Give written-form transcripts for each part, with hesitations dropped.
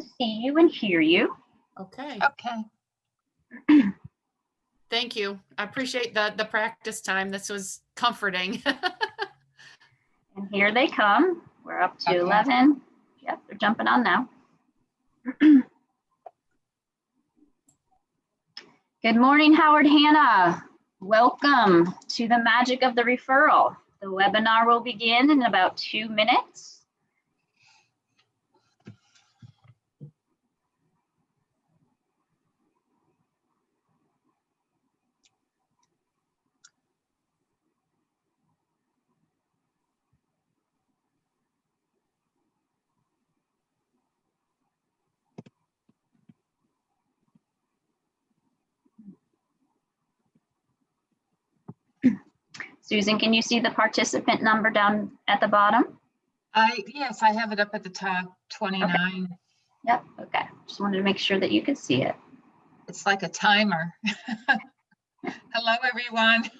see you and hear you. Okay. Okay. Thank you. I appreciate the practice time. This was comforting. And here they come. We're up to Okay. 11. Yep, they're jumping on now. Good morning, Howard Hanna. Welcome to the magic of the referral. The webinar will begin in about 2 minutes. Susan, can you see the participant number down at the bottom? Yes, I have it up at the top, 29. Okay. Yep, okay. Just wanted to make sure that you could see it. It's like a timer. Hello, everyone.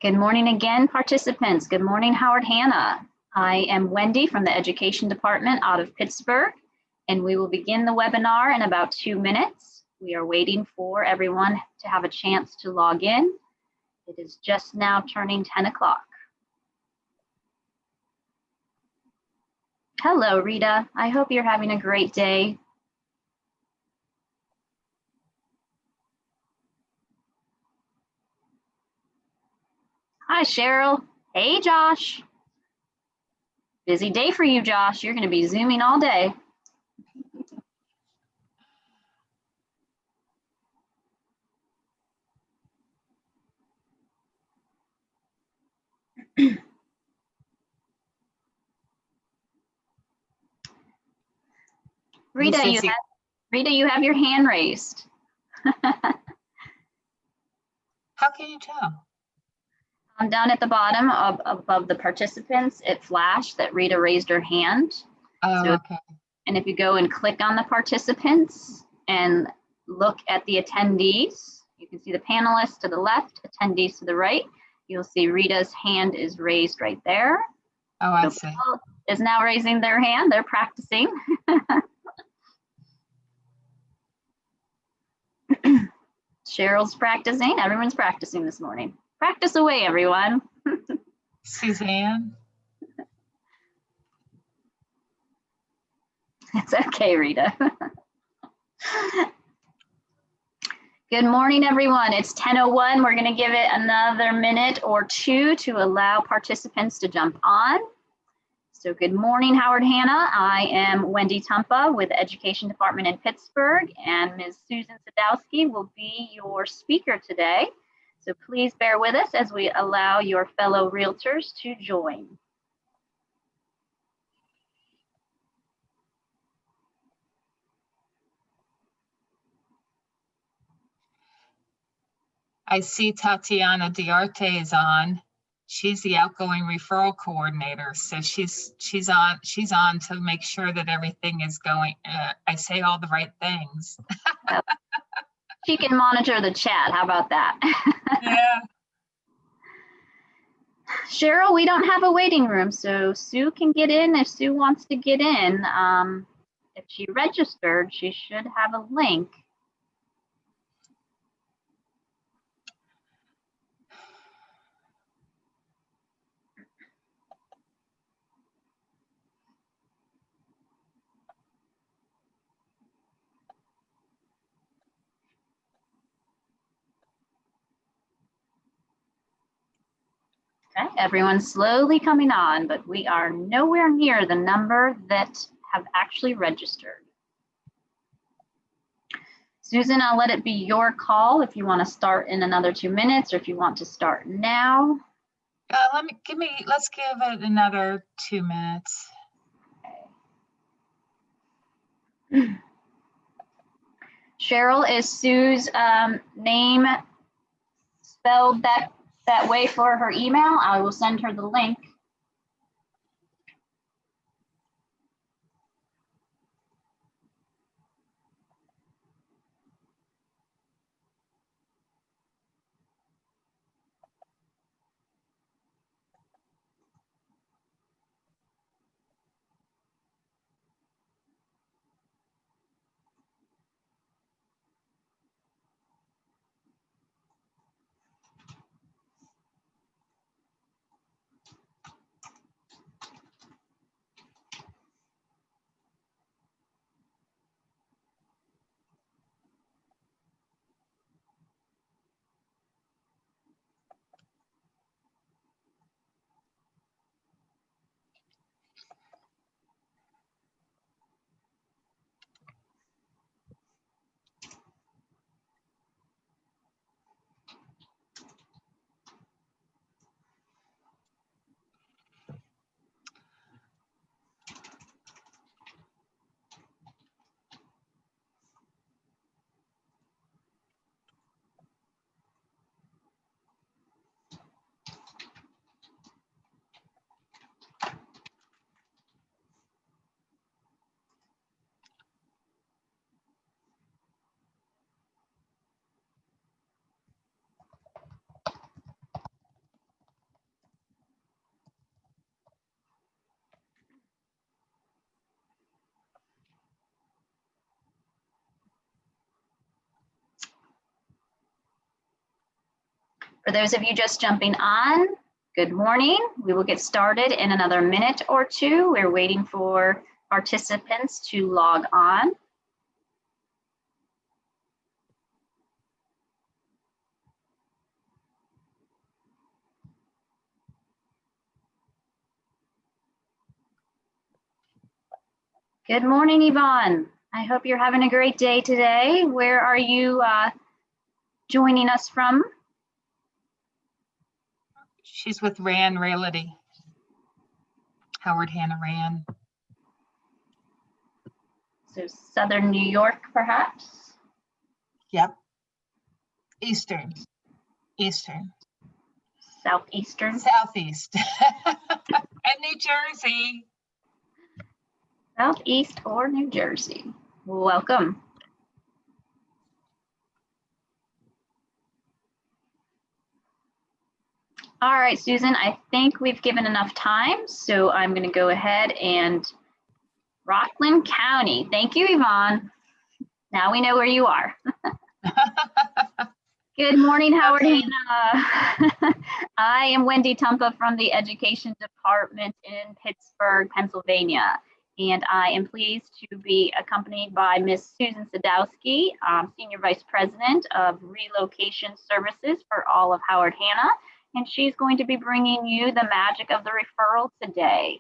Good morning again, participants. Good morning, Howard Hanna. I am Wendy from the Education Department out of Pittsburgh, and we will begin the webinar in about 2 minutes. We are waiting for everyone to have a chance to log in. It is just now turning 10 o'clock. Hello, Rita. I hope you're having a great day. Hi, Cheryl. Hey, Josh. Busy day for you, Josh. You're going to be Zooming all day. Rita, you have your hand raised. How can you tell? Down at the bottom above the participants, it flashed that Rita raised her hand. Oh, So, okay. and if you go and click on the participants and look at the attendees, you can see the panelists to the left, attendees to the right. You'll see Rita's hand is raised right there. Oh, I So see. Paul is now raising their hand. They're practicing. Cheryl's practicing. Everyone's practicing this morning. Practice away, everyone. Suzanne? It's okay, Rita. Good morning, everyone. It's 10:01. We're going to give it another minute or two to allow participants to jump on. So good morning, Howard Hanna. I am Wendy Tumpa with the Education Department in Pittsburgh, and Ms. Susan Sadowski will be your speaker today. So please bear with us as we allow your fellow realtors to join. I see Tatiana Diarte is on. She's the outgoing referral coordinator. So she's on to make sure that everything is going, I say all the right things. She can monitor the chat. How about that? Yeah. Cheryl, we don't have a waiting room, so Sue can get in if Sue wants to get in. If she registered, she should have a link. Okay, everyone's slowly coming on, but we are nowhere near the number that have actually registered. Susan, I'll let it be your call if you want to start in another 2 minutes or if you want to start now. Let's give it another 2 minutes. Okay. Cheryl, is Sue's name spelled that way for her email? I will send her the link. For those of you just jumping on, good morning. We will get started in another minute or two. We're waiting for participants to log on. Good morning, Yvonne. I hope you're having a great day today. Where are you joining us from? She's with Rand Realty. Howard Hanna Rand. So Southern New York, perhaps? Yep. Eastern. Southeastern? Southeast. And New Jersey. Southeast or New Jersey. Welcome. All right, Susan, I think we've given enough time, so I'm going to go ahead and Rockland County. Thank you, Yvonne. Now we know where you are. Good morning, Howard Hanna. I am Wendy Tumpa from the Education Department in Pittsburgh, Pennsylvania, and I am pleased to be accompanied by Ms. Susan Sadowski, Senior Vice President of Relocation Services for all of Howard Hanna, and she's going to be bringing you the magic of the referral today.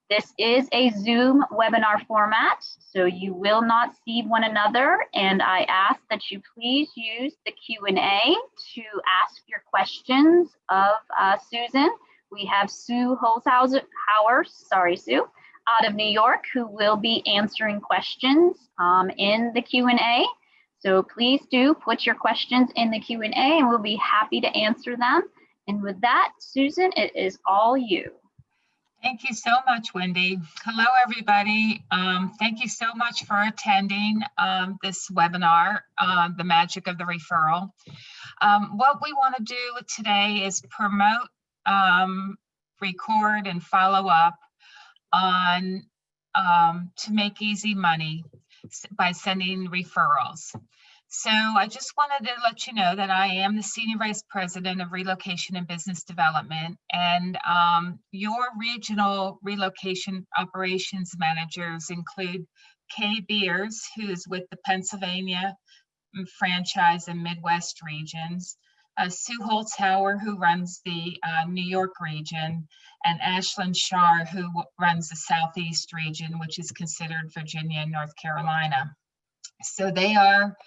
This is a Zoom webinar format, so you will not see one another, and I ask that you please use the Q&A to ask your questions of Susan. We have Sue Holzhauer, Sue, out of New York, who will be answering questions in the Q&A. So please do put your questions in the Q&A, and we'll be happy to answer them. And with that, Susan, it is all you. Thank you so much, Wendy. Hello, everybody. Thank you so much for attending this webinar, The Magic of the Referral. What we want to do today is promote, record, and follow up on to make easy money by sending referrals. So I just wanted to let you know that I am the Senior Vice President of Relocation and Business Development, and your regional relocation operations managers include Kay Beers, who's with the Pennsylvania franchise and Midwest regions, Sue Holzhauer, who runs the New York region, and Ashlyn Shar, who runs the Southeast region, which is considered Virginia and North Carolina. So they are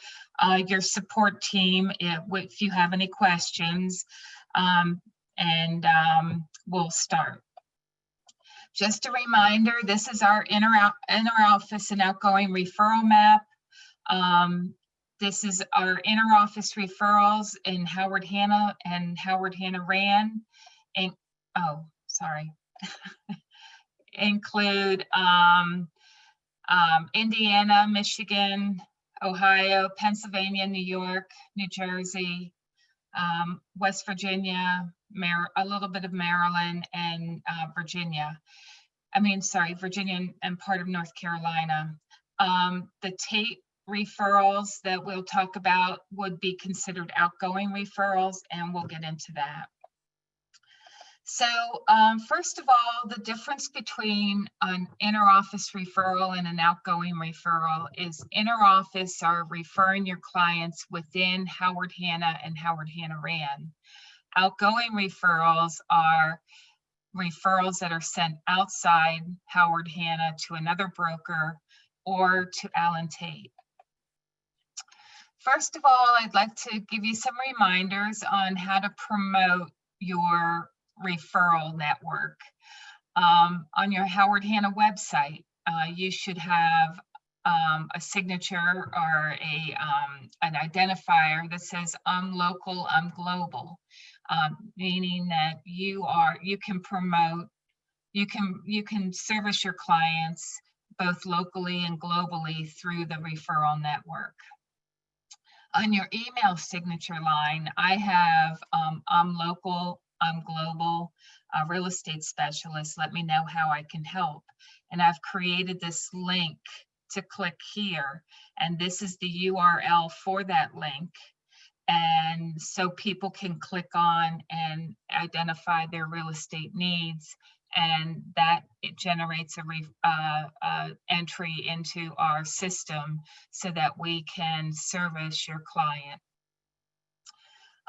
your support team if you have any questions, and we'll start. Just a reminder, this is our inter-office and outgoing referral map. This is our inter-office referrals in Howard Hanna and Howard Hanna Rand. And, oh, sorry. Include Indiana, Michigan, Ohio, Pennsylvania, New York, New Jersey, West Virginia, a little bit of Maryland, and Virginia. Virginia and part of North Carolina. The tape referrals that we'll talk about would be considered outgoing referrals, and we'll get into that. So first of all, the difference between an inter-office referral and an outgoing referral is inter-office are referring your clients within Howard Hanna and Howard Hanna Rand. Outgoing referrals are referrals that are sent outside Howard Hanna to another broker or to Allen Tate. First of all, I'd like to give you some reminders on how to promote your referral network. On your Howard Hanna website, you should have a signature or an identifier that says I'm local, I'm global, meaning that you can promote, you can service your clients both locally and globally through the referral network. On your email signature line, I have I'm local, I'm global, real estate specialist. Let me know how I can help. And I've created this link to click here. And this is the URL for that link. And so people can click on and identify their real estate needs, and that it generates a entry into our system so that we can service your client.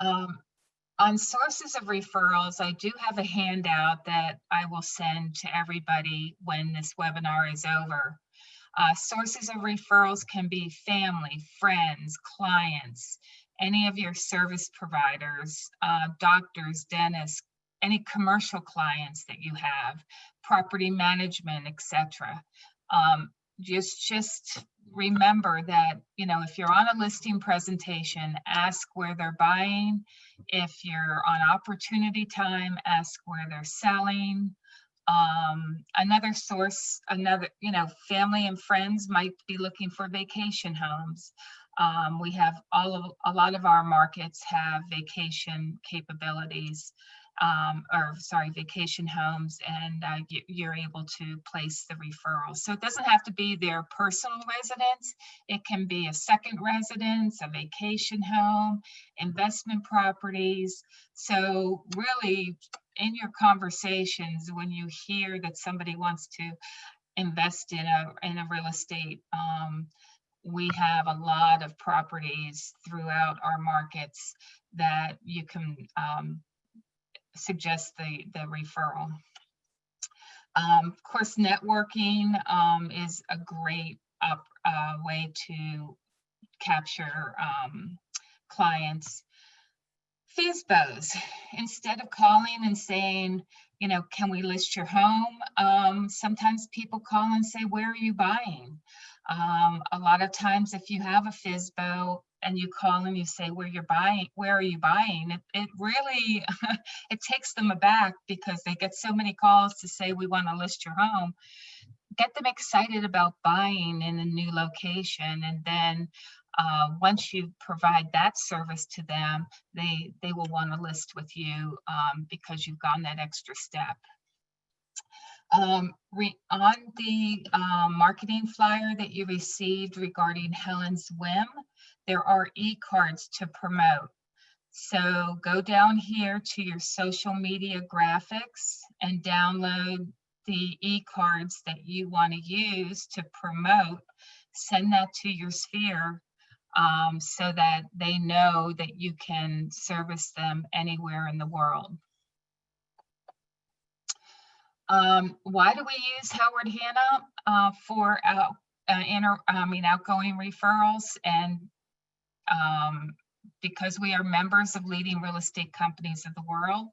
On sources of referrals, I do have a handout that I will send to everybody when this webinar is over. Sources of referrals can be family, friends, clients, any of your service providers, doctors, dentists, any commercial clients that you have, property management, etc. Just remember that, you know, if you're on a listing presentation, ask where they're buying. If you're on opportunity time, ask where they're selling. Another source, you know, family and friends might be looking for vacation homes. We have a lot of our markets have vacation capabilities, vacation homes, and you're able to place the referral. So it doesn't have to be their personal residence. It can be a second residence, a vacation home, investment properties. So really, in your conversations, when you hear that somebody wants to invest in a real estate, we have a lot of properties throughout our markets that you can suggest the referral. Of course, networking is a great way to capture clients. FSBOs, instead of calling and saying, you know, can we list your home? Sometimes people call and say, where are you buying? A lot of times if you have a FSBO and you call and you say where are you buying? It really, it takes them aback because they get so many calls to say we want to list your home. Get them excited about buying in a new location, and then once you provide that service to them, they will want to list with you because you've gone that extra step. On the marketing flyer that you received regarding Helen's Whim, there are e-cards to promote. So go down here to your social media graphics and download the e-cards that you want to use to promote. Send that to your sphere so that they know that you can service them anywhere in the world. Why do we use Howard Hanna for outgoing referrals? And because we are members of leading real estate companies of the world,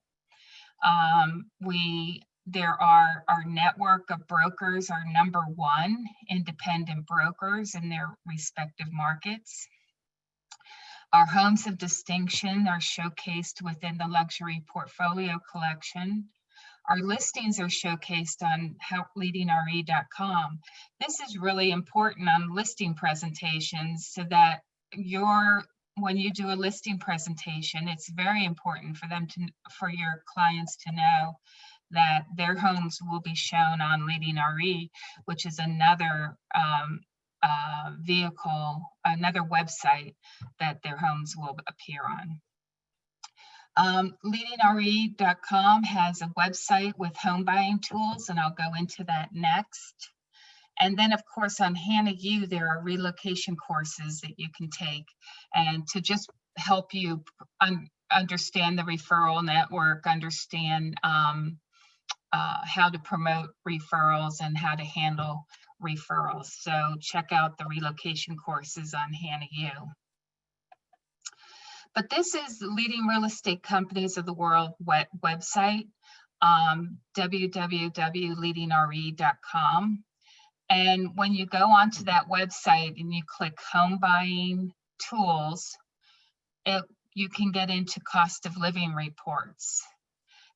our network of brokers are #1 independent brokers in their respective markets. Our homes of distinction are showcased within the luxury portfolio collection. Our listings are showcased on leadingre.com. This is really important on listing presentations, so that when you do a listing presentation, it's very important for your clients to know that their homes will be shown on Leading RE, which is another another website that their homes will appear on. Leadingre.com has a website with home buying tools, and I'll go into that next. And then, of course, on Hannah U, there are relocation courses that you can take, and to just help you understand the referral network, understand how to promote referrals and how to handle referrals. So check out the relocation courses on Hannah U. But this is the Leading Real Estate Companies of the World website, www.leadingre.com. And when you go onto that website and you click Home Buying Tools, you can get into cost of living reports.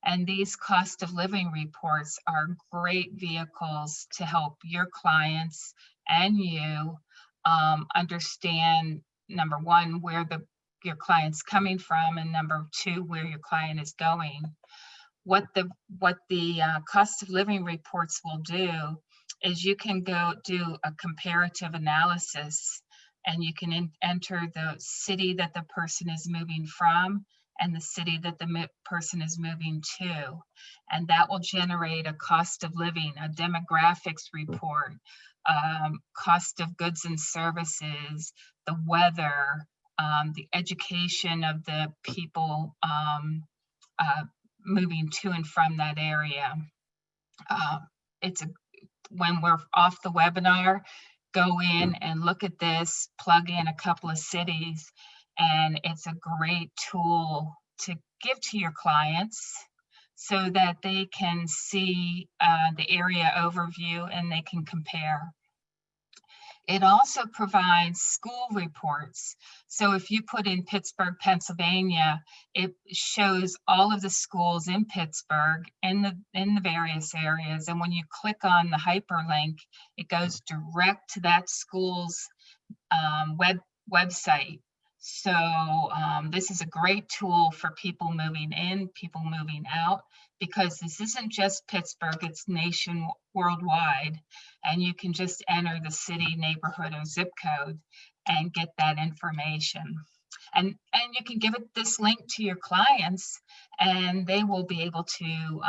And these cost of living reports are great vehicles to help your clients and you understand, #1, where your client's coming from, and #2, where your client is going. What the cost of living reports will do is you can go do a comparative analysis and you can enter the city that the person is moving from and the city that the person is moving to. And that will generate a cost of living, a demographics report, cost of goods and services, the weather, the education of the people moving to and from that area. When we're off the webinar, go in and look at this, plug in a couple of cities, and it's a great tool to give to your clients so that they can see the area overview and they can compare. It also provides school reports. So if you put in Pittsburgh, Pennsylvania, it shows all of the schools in Pittsburgh in the various areas. And when you click on the hyperlink, it goes direct to that school's website. So this is a great tool for people moving in, people moving out, because this isn't just Pittsburgh, it's worldwide. And you can just enter the city, neighborhood, or zip code and get that information. And you can give it this link to your clients and they will be able to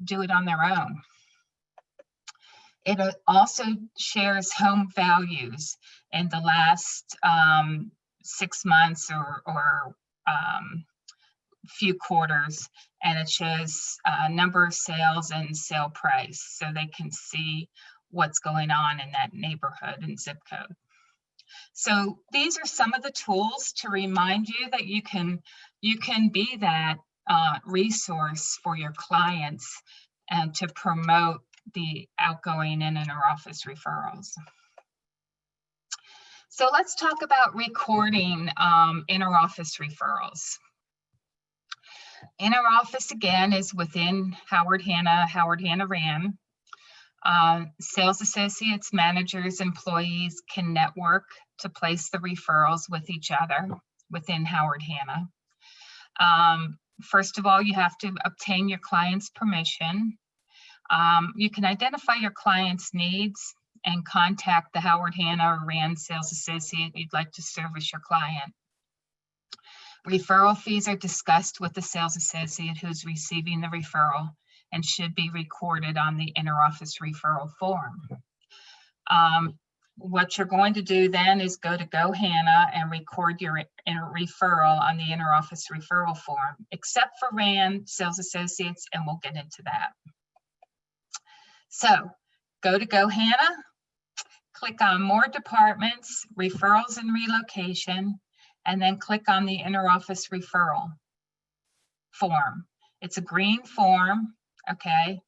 do it on their own. It also shares home values in the last 6 months or few quarters, and it shows number of sales and sale price, so they can see what's going on in that neighborhood and zip code. So these are some of the tools to remind you that you can be that resource for your clients and to promote the outgoing and interoffice referrals. So let's talk about recording interoffice referrals. Interoffice, again, is within Howard Hanna RAN. Sales associates, managers, employees can network to place the referrals with each other within Howard Hanna. First of all, you have to obtain your client's permission. You can identify your client's needs and contact the Howard Hanna or RAN sales associate you'd like to service your client. Referral fees are discussed with the sales associate who's receiving the referral and should be recorded on the interoffice referral form. What you're going to do then is go to GoHanna and record your referral on the interoffice referral form, except for RAN sales associates, and we'll get into that. So go to GoHanna, click on More Departments, Referrals and Relocation, and then click on the interoffice referral form. It's a green form, okay?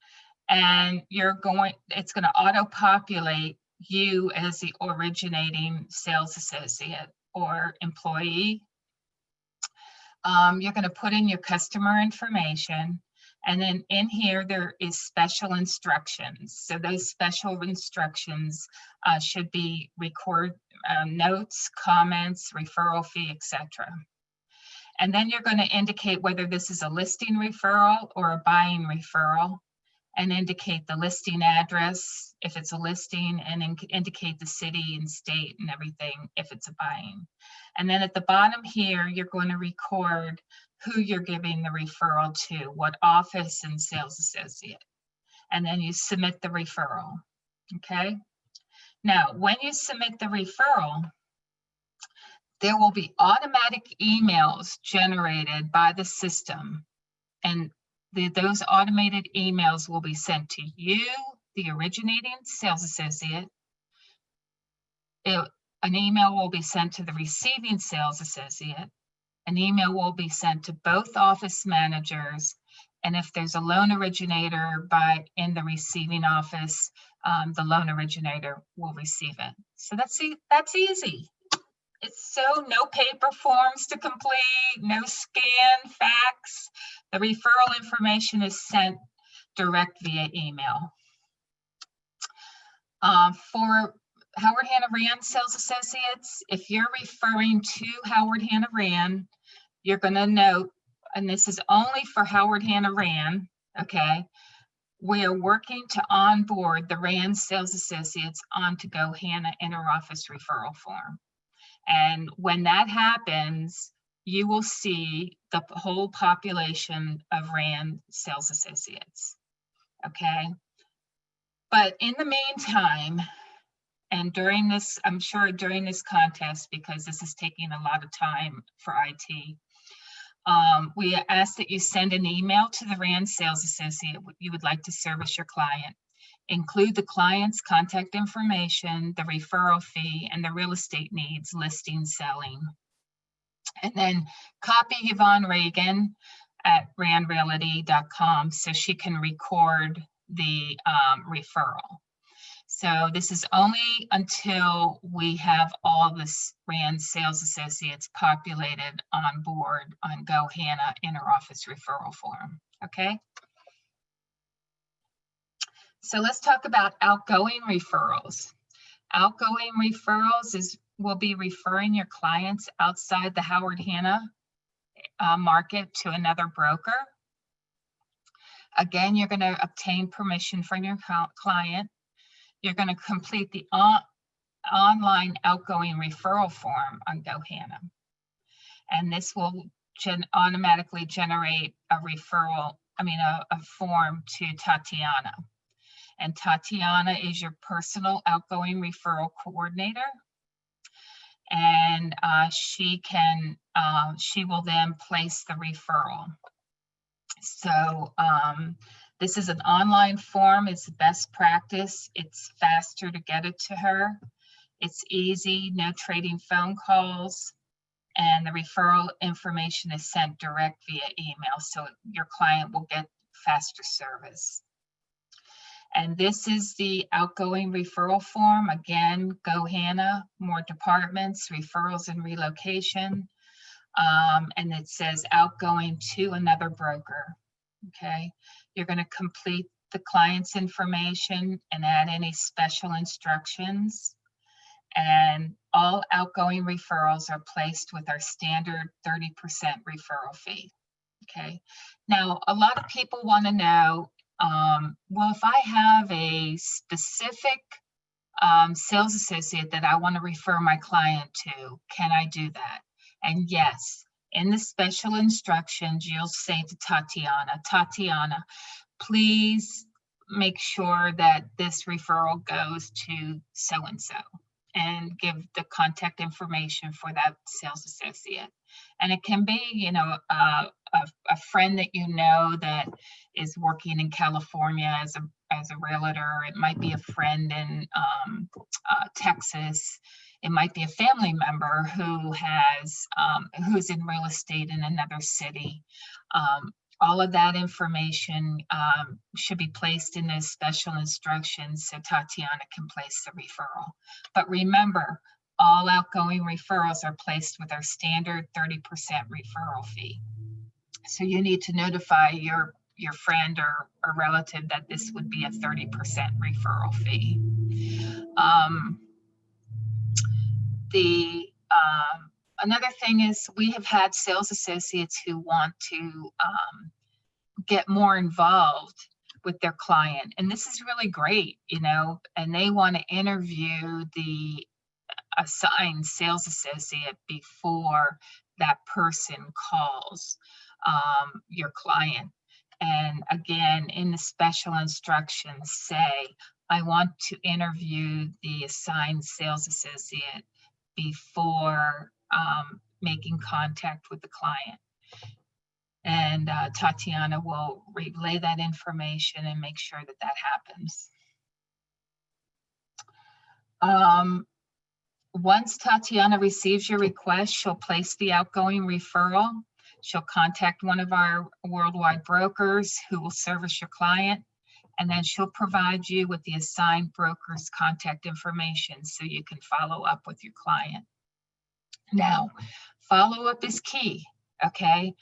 And it's going to auto-populate you as the originating sales associate or employee. You're going to put in your customer information, and then in here there is special instructions. So those special instructions should be record notes, comments, referral fee, etc. And then you're going to indicate whether this is a listing referral or a buying referral, and indicate the listing address if it's a listing, and indicate the city and state and everything if it's a buying. And then at the bottom here, you're going to record who you're giving the referral to, what office and sales associate. And then you submit the referral, okay? Now, when you submit the referral, there will be automatic emails generated by the system, and those automated emails will be sent to you, the originating sales associate. An email will be sent to the receiving sales associate. An email will be sent to both office managers. And if there's a loan originator in the receiving office, the loan originator will receive it. So that's easy. It's no paper forms to complete, no scan, fax. The referral information is sent direct via email. For Howard Hanna RAN sales associates, if you're referring to Howard Hanna RAN, you're going to note, and this is only for Howard Hanna RAN, okay, we are working to onboard the RAN sales associates onto GoHanna interoffice referral form. And when that happens, you will see the whole population of RAND sales associates, okay? But in the meantime, and during this, I'm sure during this contest, because this is taking a lot of time for IT, we ask that you send an email to the RAND sales associate you would like to service your client. Include the client's contact information, the referral fee, and the real estate needs, listing, selling. And then copy Yvonne Reagan at randrealty.com so she can record the referral. So this is only until we have all this RAND sales associates populated on board on GoHanna Interoffice referral form, okay? So let's talk about outgoing referrals. Outgoing referrals will be referring your clients outside the Howard Hanna market to another broker. Again, you're going to obtain permission from your client. You're going to complete the online outgoing referral form on GoHanna. And this will automatically generate a referral, a form to Tatiana. And Tatiana is your personal outgoing referral coordinator. And she will then place the referral. So this is an online form. It's best practice. It's faster to get it to her. It's easy, no trading phone calls. And the referral information is sent direct via email. So your client will get faster service. And this is the outgoing referral form. Again, GoHanna, more departments, referrals and relocation. And it says outgoing to another broker, okay? You're gonna complete the client's information and add any special instructions. And all outgoing referrals are placed with our standard 30% referral fee, okay? Now, a lot of people wanna know, well, if I have a specific sales associate that I want to refer my client to, can I do that? And yes, in the special instructions, you'll say to Tatiana, please make sure that this referral goes to so-and-so, and give the contact information for that sales associate. And it can be, a friend that you know that is working in California as a realtor. It might be a friend in Texas. It might be a family member who who's in real estate in another city. All of that information should be placed in those special instructions so Tatiana can place the referral. But remember, all outgoing referrals are placed with our standard 30% referral fee. So you need to notify your friend or relative that this would be a 30% referral fee. Another thing is we have had sales associates who want to get more involved with their client. And this is really great, and they want to interview the assigned sales associate before that person calls your client. And again, in the special instructions say, I want to interview the assigned sales associate before making contact with the client. And Tatiana will relay that information and make sure that that happens. Once Tatiana receives your request, she'll place the outgoing referral. She'll contact one of our worldwide brokers who will service your client, and then she'll provide you with the assigned broker's contact information so you can follow up with your client. Now, follow-up is key, okay?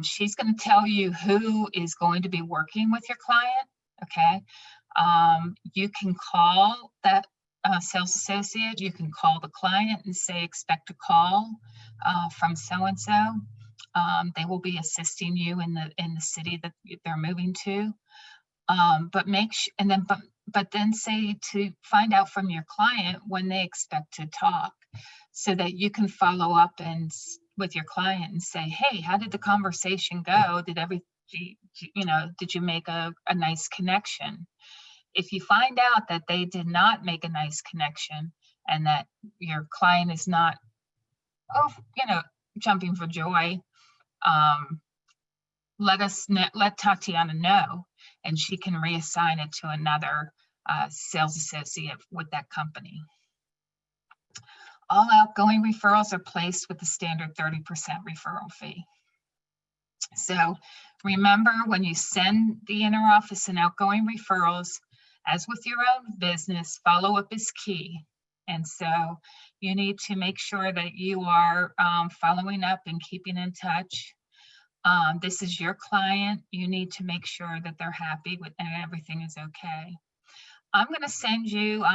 She's going to tell you who is going to be working with your client, okay? You can call that sales associate. You can call the client and say, expect a call from so-and-so. They will be assisting you in the city that they're moving to. But then say to find out from your client when they expect to talk. so that you can follow up and with your client and say, hey, how did the conversation go? Did did you make a nice connection? If you find out that they did not make a nice connection and that your client is not, jumping for joy, let Tatiana know, and she can reassign it to another sales associate with that company. All outgoing referrals are placed with the standard 30% referral fee. So remember, when you send the interoffice and outgoing referrals, as with your own business, follow-up is key. And so you need to make sure that you are following up and keeping in touch. This is your client. You need to make sure that they're happy with and everything is okay. I'm going to send you,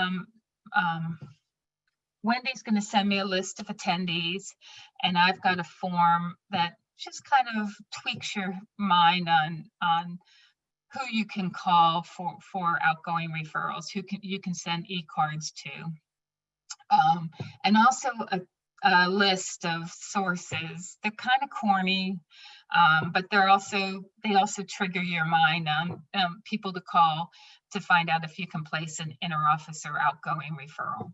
Wendy's going to send me a list of attendees, and I've got a form that just kind of tweaks your mind on who you can call for outgoing referrals, who you can send e-cards to, and also a list of sources. They're kind of corny, but they also trigger your mind on people to call to find out if you can place an interoffice or outgoing referral.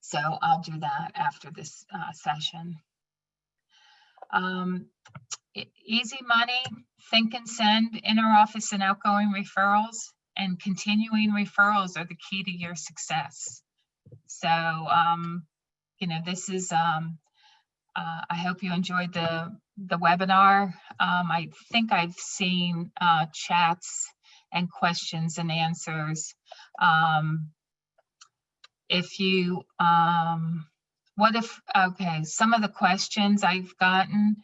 So I'll do that after this session. Easy money, think and send interoffice and outgoing referrals, and continuing referrals are the key to your success. So, this is, I hope you enjoyed the webinar. I think I've seen chats and questions and answers. If you, some of the questions I've gotten,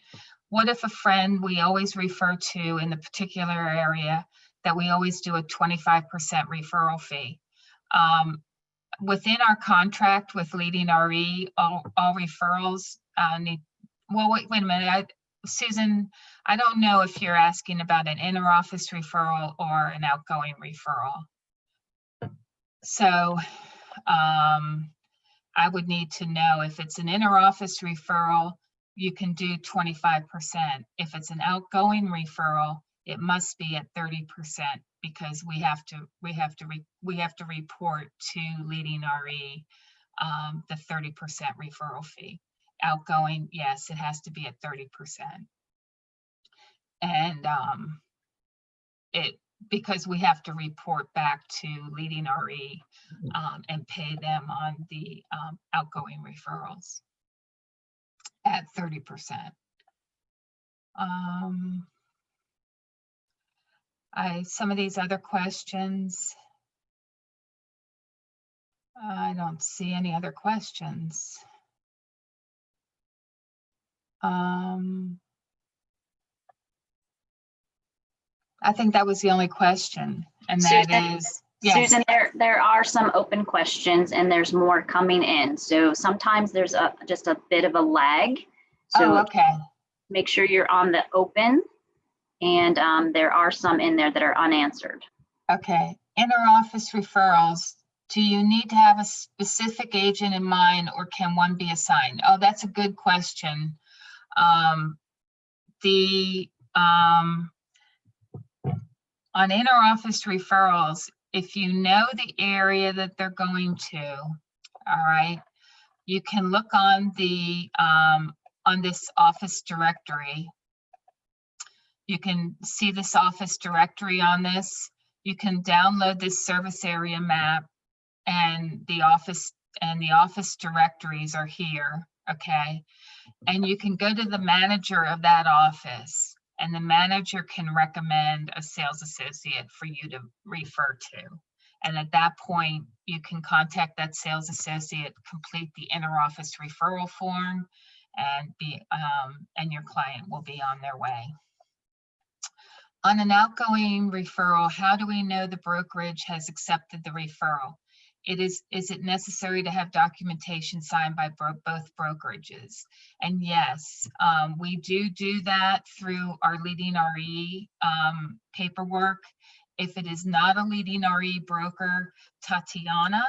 what if a friend we always refer to in the particular area that we always do a 25% referral fee? Within our contract with Leading RE, all referrals need, wait a minute, Susan, I don't know if you're asking about an interoffice referral or an outgoing referral. So I would need to know if it's an interoffice referral, you can do 25%. If it's an outgoing referral, it must be at 30% because we have to report to Leading RE the 30% referral fee. Outgoing, yes, it has to be at 30%. And because we have to report back to Leading RE and pay them on the outgoing referrals at 30%. Some of these other questions, I don't see any other questions. I think that was the only question, and that Susan, is, yes. Susan, there are some open questions and there's more coming in. So sometimes there's just a bit of a lag. So okay. Make sure you're on the open, and there are some in there that are unanswered. Okay, interoffice referrals. Do you need to have a specific agent in mind, or can one be assigned? Oh, that's a good question. On interoffice referrals, if you know the area that they're going to, all right, you can look on the on this office directory. You can see this office directory on this. You can download this service area map, and the office directories are here, okay? And you can go to the manager of that office, and the manager can recommend a sales associate for you to refer to. And at that point, you can contact that sales associate, complete the interoffice referral form, and your client will be on their way. On an outgoing referral, how do we know the brokerage has accepted the referral? Is it necessary to have documentation signed by both brokerages? And yes, we do that through our Leading RE paperwork. If it is not a Leading RE broker, Tatiana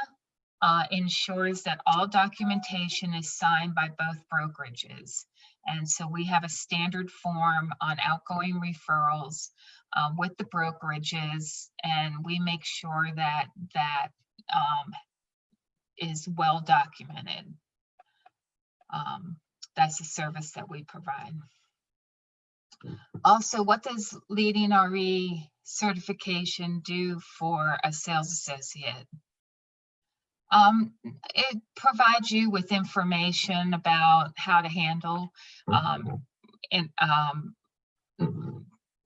ensures that all documentation is signed by both brokerages. And so we have a standard form on outgoing referrals with the brokerages, and we make sure that that is well documented. That's the service that we provide. Also, what does Leading RE certification do for a sales associate? It provides you with information about how to handle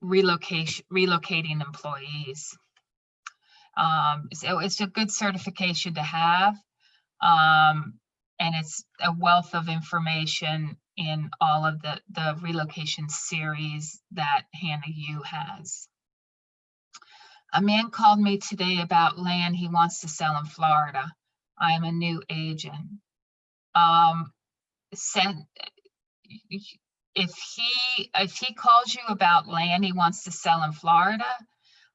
relocating employees. So it's a good certification to have, and it's a wealth of information in all of the relocation series that Hannah Yu has. A man called me today about land he wants to sell in Florida. I am a new agent. If he calls you about land he wants to sell in Florida,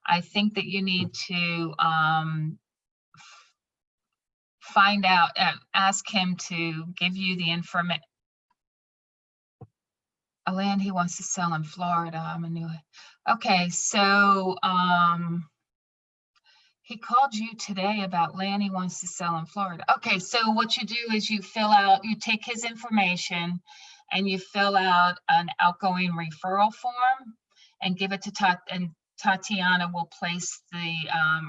I think that you need to find out, ask him to give you the information. A land he wants to sell in Florida. I'm a new. Okay, so he called you today about land he wants to sell in Florida. Okay, so what you do is you take his information and you fill out an outgoing referral form and give it to and Tatiana will place the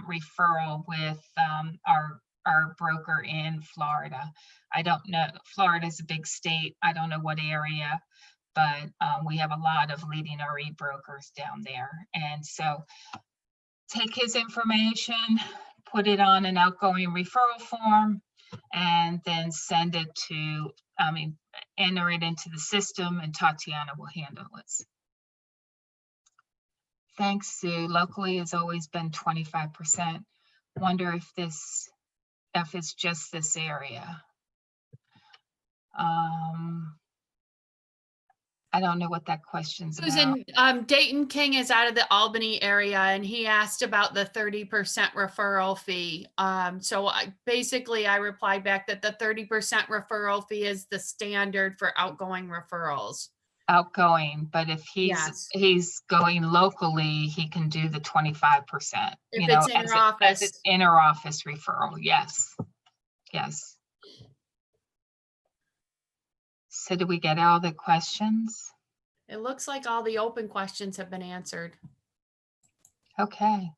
referral with our broker in Florida. I don't know, Florida is a big state. I don't know what area, but we have a lot of Leading RE brokers down there. And so take his information, put it on an outgoing referral form, and then send it to, enter it into the system, and Tatiana will handle it. Thanks, Sue. Locally has always been 25%. Wonder if it's just this area. I don't know what that question's about. Susan, Dayton King is out of the Albany area, and he asked about the 30% referral fee. So I replied back that the 30% referral fee is the standard for outgoing referrals. Outgoing, but if he's going locally, he can do the 25%. If it's interoffice. As it's interoffice referral, yes. Yes. So did we get all the questions? It looks like all the open questions have been answered. Okay.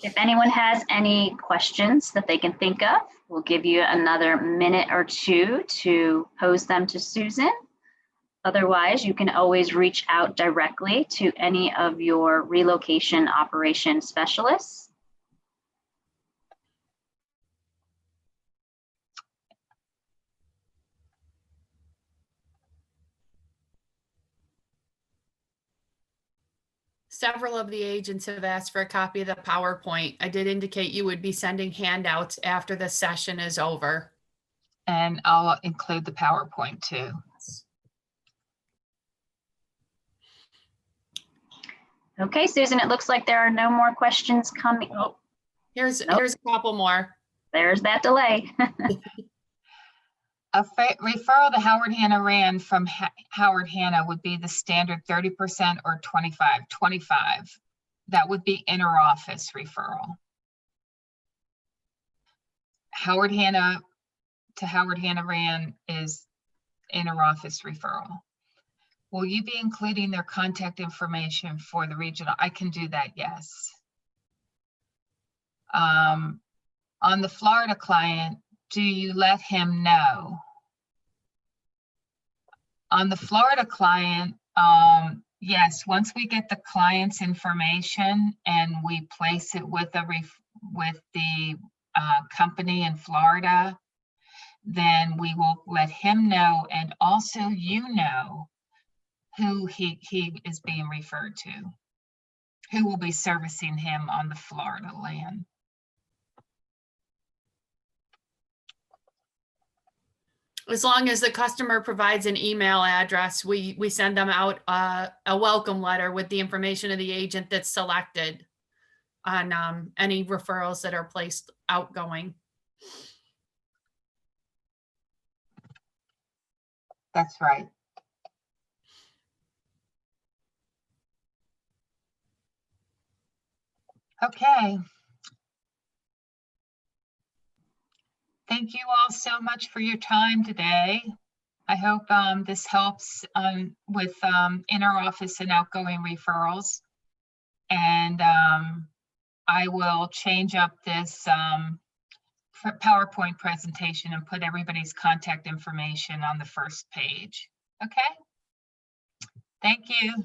If anyone has any questions that they can think of, we'll give you another minute or two to pose them to Susan. Otherwise, you can always reach out directly to any of your relocation operations specialists. Several of the agents have asked for a copy of the PowerPoint. I did indicate you would be sending handouts after the session is over. And I'll include the PowerPoint too. Okay, Susan, it looks like there are no more questions coming. Oh, here's a couple more. There's that delay. A referral to Howard Hanna ran from Howard Hanna would be the standard 30% or 25. That would be interoffice referral. Howard Hanna to Howard Hanna ran is interoffice referral. Will you be including their contact information for the regional? I can do that, yes. On the Florida client, do you let him know? On the Florida client, yes, once we get the client's information and we place it with the company in Florida, then we will let him know, and also you know who he is being referred to, who will be servicing him on the Florida land. As long as the customer provides an email address, we send them out a welcome letter with the information of the agent that's selected. on any referrals that are placed outgoing. That's right. Okay. Thank you all so much for your time today. I hope this helps with interoffice and outgoing referrals. And I will change up this PowerPoint presentation and put everybody's contact information on the first page. Okay. Thank you.